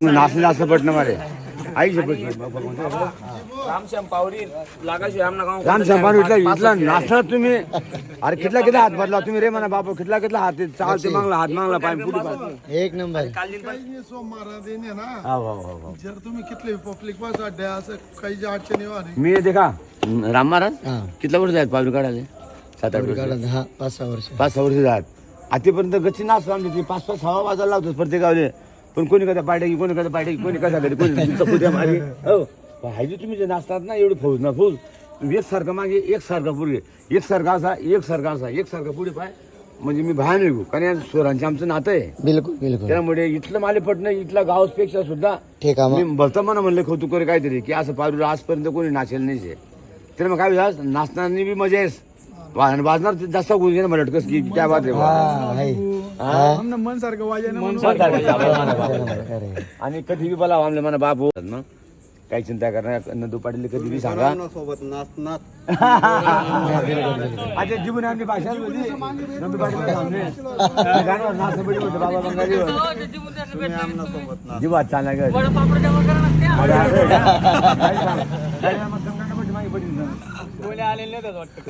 नाचले असं पटणं मारे आई शपथ रामश्याम पावरी लागाशी आमना गाव रामश्याम पावरी इथला नाचला तुम्ही अरे कितला किती हात बदला तुम्ही रे म्हणा बापू कितला कितला हात चालते मागला हात मागला पाय पुढे एक नंबर जर तुम्ही कितले पब्लिक पास अड्ड्या असं काही अडचणी वाणी मी देखा राम महाराज कितला वर्ष आहेत पावरी काढायला 7-8 वर्ष हा 5-6 वर्ष 5-6 वर्ष झात आतापर्यंत गच्ची नाचतो आमची 5-5 6 वाजायला लावतो प्रत्येक गावले पण कोणी कदा पायटा कोणी कदा पायटा कोणी कसा कधी कोणी चकुद्या मागे हो हायजी तुम्ही जे नाचतात ना एवढी फौज ना फौज एकसारखं मागे एकसारखा पुढे एकसारखा एकसारखा पुढे पाय म्हणजे मी बाहेर निघू कारण या स्वरांचे आमचं नातं आहे बिलकुल बिलकुल त्यामुळे इथलं माले पटणं इथल्या गावापेक्षा सुद्धा ठीक आहे मी भलतं म्हणा म्हणलं कौतुक करे काहीतरी की असं पारू आजपर्यंत कोणी नाचेल नाही तर मग काय झालं नाचणारी बी मजा आहेस वाजणार जास्त गुंज ना लटकस की काय बात आहे मन सारखं वाजे आणि कधी बी बोला आमले म्हणा बाप हो ना काही चिंता करणार नंदू पाटील कधी बी सांगा सोबत नाचनात अच्छा जीवन आमची भाषा नंदू पाटील सामने नाचबडी होतं बाबा बंगाली जीवात चालला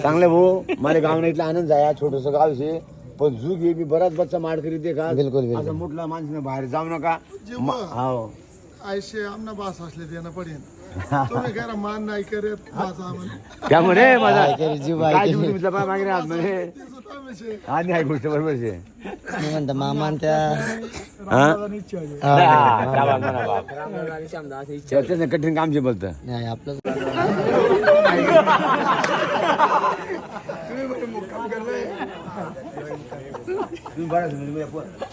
चांगले भाऊ मला गाव नाही इथला आनंद आहे छोटस गाव आहे पण झूग हे मी बराच बच्चा माड करीत आहे का बिलकुल असं मोठला माणसाने बाहेर जाऊ नका हो आयशे आमना बास असले देणं पडेल तुम्ही करा मान नाही करत माझा त्यामुळे माझा जीव काय जीव तुमचा पाय मागे राहत म्हणजे आणि आहे गोष्ट बरोबर आहे मी म्हणतो मामान त्या कठीण काम जे बोलतं नाही आपलं तुम्ही बराच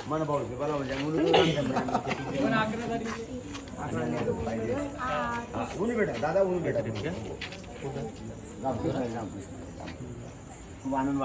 मन पाहू बरा म्हणजे बेटा दादा ऊन बेटा खूप आनंद वाटत